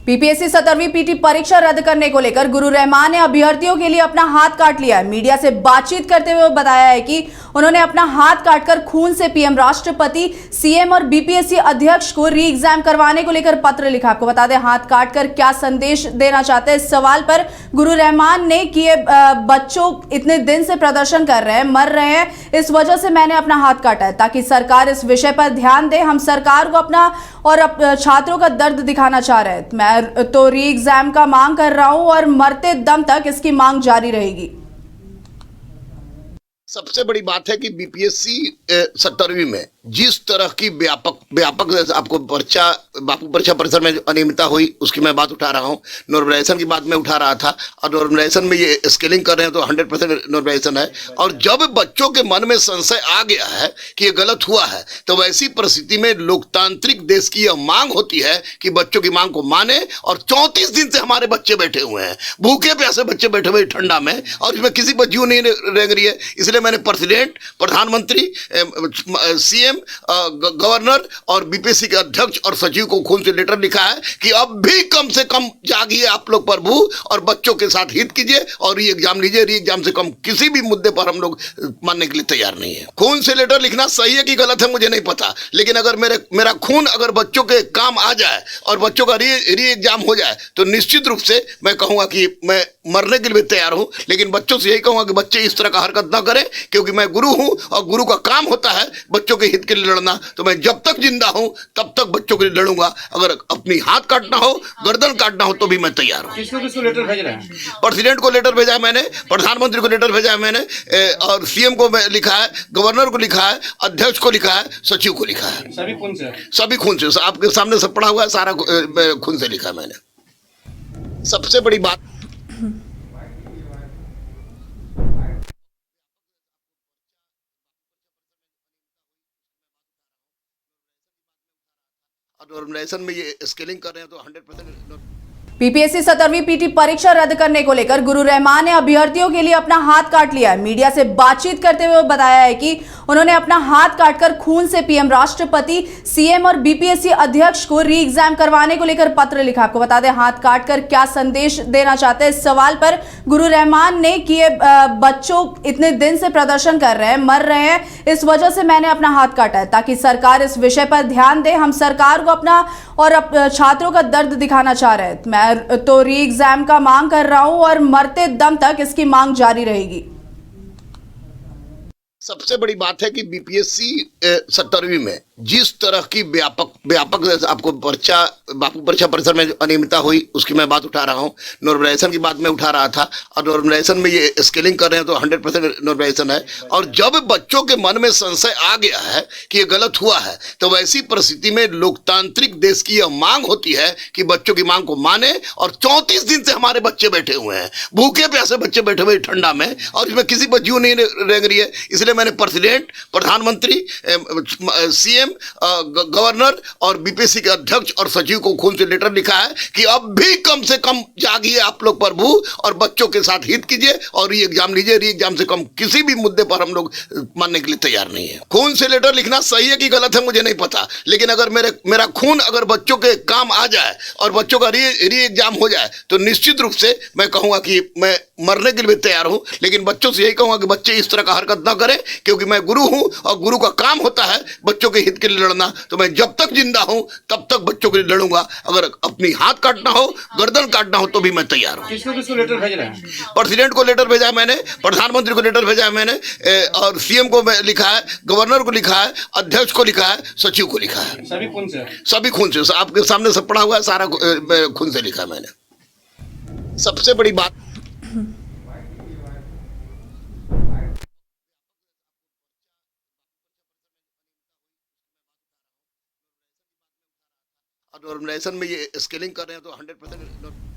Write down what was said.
PPSC 17वीं PT परीक्षा रद्द करने को लेकर गुरु रहमान ने अभ्यर्थियों के लिए अपना हाथ काट लिया है। मीडिया से बातचीत करते हुए बताया है कि उन्होंने अपना हाथ काटकर खून से पीएम, राष्ट्रपति, सीएम और बीपीएससी अध्यक्ष को री एग्जाम करवाने को लेकर पत्र लिखा। आपको बता दें, हाथ काटकर क्या संदेश देना चाहते हैं, इस सवाल पर गुरु रहमान ने कि बच्चों इतने दिन से प्रदर्शन कर रहे हैं, मर रहे हैं, इस वजह से मैंने अपना हाथ काटा है ताकि सरकार इस विषय पर ध्यान दे। हम सरकार को अपना और छात्रों का दर्द दिखाना चाह रहे हैं। मैं तो री एग्जाम का मांग कर रहा हूं और मरते दम तक इसकी मांग जारी रहेगी। सबसे बड़ी बात है कि बीपीएससी 17वीं में जिस तरह की व्यापक आपको बापू परीक्षा परिसर में जो अनियमितता हुई उसकी मैं बात उठा रहा हूँ। नॉर्मलाइजेशन की बात मैं उठा रहा था और नॉर्मलाइजेशन में ये स्केलिंग कर रहे हैं तो 100% नॉर्मलाइजेशन है। और जब बच्चों के मन में संशय आ गया है कि ये गलत हुआ है तो वैसी परिस्थिति में लोकतांत्रिक देश की यह मांग होती है कि बच्चों की मांग को माने। और 34 दिन से हमारे बच्चे बैठे हुए हैं, भूखे प्यासे बच्चे बैठे हुए ठंडा में, और इसमें किसी पर जीव नहीं रेंग रही है। इसलिए मैंने प्रेसिडेंट, प्रधानमंत्री, सीएम, गवर्नर और बीपीएससी के अध्यक्ष और सचिव को खून से लेटर लिखा है कि अब भी कम से कम जागिए आप लोग प्रभु और बच्चों के साथ हित कीजिए और री एग्जाम लीजिए। री एग्जाम से कम किसी भी मुद्दे पर हम लोग मानने के लिए तैयार नहीं है। खून से लेटर लिखना सही है कि गलत है मुझे नहीं पता, लेकिन अगर मेरा खून अगर बच्चों के काम आ जाए और बच्चों का री एग्जाम हो जाए तो निश्चित रूप से मैं कहूंगा कि मैं मरने के लिए तैयार हूं। लेकिन बच्चों से यही कहूंगा कि बच्चे इस तरह का हरकत ना करें, क्योंकि मैं गुरु हूं और गुरु का काम होता है बच्चों के हित के लिए लड़ना। तो मैं जब तक जिंदा हूं तब तक बच्चों के लिए लड़ूंगा। अगर अपनी हाथ काटना हो, गर्दन काटना हो तो भी मैं तैयार हूं। किसको लेटर भेज रहे हैं? प्रेसिडेंट को लेटर भेजा है मैंने, प्रधानमंत्री को लेटर भेजा है मैंने, और सीएम को लिखा है, गवर्नर को लिखा है, अध्यक्ष को लिखा है, सचिव को लिखा है। सभी खून से? सभी खून से, आपके सामने सब पढ़ा हुआ है, सारा खून से लिखा है मैंने। सबसे बड़ी बात नॉर्मलाइजेशन में ये स्केलिंग कर रहे हैं तो 100% पीपीएससी 17वीं पीटी परीक्षा रद्द करने को लेकर गुरु रहमान ने अभ्यर्थियों के लिए अपना हाथ काट लिया है। मीडिया से बातचीत करते हुए बताया है कि उन्होंने अपना हाथ काटकर खून से पीएम, राष्ट्रपति, सीएम और बीपीएससी अध्यक्ष को री एग्जाम करवाने को लेकर पत्र लिखा। आपको बता दें, हाथ काटकर क्या संदेश देना चाहते हैं, इस सवाल पर गुरु रहमान ने कि बच्चों इतने दिन से प्रदर्शन कर रहे हैं, मर रहे हैं, इस वजह से मैंने अपना हाथ काटा है ताकि सरकार इस विषय पर ध्यान दे। हम सरकार को अपना और छात्रों का दर्द दिखाना चाह रहे हैं। मैं तो री एग्जाम का मांग कर रहा हूं और मरते दम तक इसकी मांग जारी रहेगी। सबसे बड़ी बात है कि बीपीएससी 17वीं में जिस तरह की व्यापक आपको बापू परीक्षा परिसर में जो अनियमितता हुई उसकी मैं बात उठा रहा हूँ। नॉर्मलाइजेशन की बात मैं उठा रहा था और नॉर्मलाइजेशन में ये स्केलिंग कर रहे हैं तो 100% नॉर्मलाइजेशन है। और जब बच्चों के मन में संशय आ गया है कि ये गलत हुआ है तो वैसी परिस्थिति में लोकतांत्रिक देश की यह मांग होती है कि बच्चों की मांग को माने। और 34 दिन से हमारे बच्चे बैठे हुए हैं, भूखे प्यासे बच्चे बैठे हुए ठंडा में, और इसमें किसी पर जीव नहीं रेंग रही है। इसलिए मैंने प्रेसिडेंट, प्रधानमंत्री, सीएम, गवर्नर और बीपीएससी के अध्यक्ष और सचिव को खून से लेटर लिखा है कि अब भी कम से कम जागिए आप लोग प्रभु और बच्चों के साथ हित कीजिए और री एग्जाम लीजिए। री एग्जाम से कम किसी भी मुद्दे पर हम लोग मानने के लिए तैयार नहीं है। खून से लेटर लिखना सही है कि गलत है मुझे नहीं पता, लेकिन अगर मेरा खून अगर बच्चों के काम आ जाए और बच्चों का री एग्जाम हो जाए तो निश्चित रूप से मैं कहूंगा कि मैं मरने के लिए तैयार हूं। लेकिन बच्चों से यही कहूंगा कि बच्चे इस तरह का हरकत ना करें, क्योंकि मैं गुरु हूं और गुरु का काम होता है बच्चों के हित के लिए लड़ना। तो मैं जब तक जिंदा हूं तब तक बच्चों के लिए लड़ूंगा। अगर अपनी हाथ काटना हो, गर्दन काटना हो तो भी मैं तैयार हूं। किसको लेटर भेज रहे हैं? प्रेसिडेंट को लेटर भेजा है मैंने, प्रधानमंत्री को लेटर भेजा है मैंने, और सीएम को लिखा है, गवर्नर को लिखा है, अध्यक्ष को लिखा है, सचिव को लिखा है। सभी खून से? सभी खून से, आपके सामने सब पढ़ा हुआ है, सारा खून से लिखा है मैंने। सबसे बड़ी बात नॉर्मलाइजेशन में ये स्केलिंग कर रहे हैं तो 100%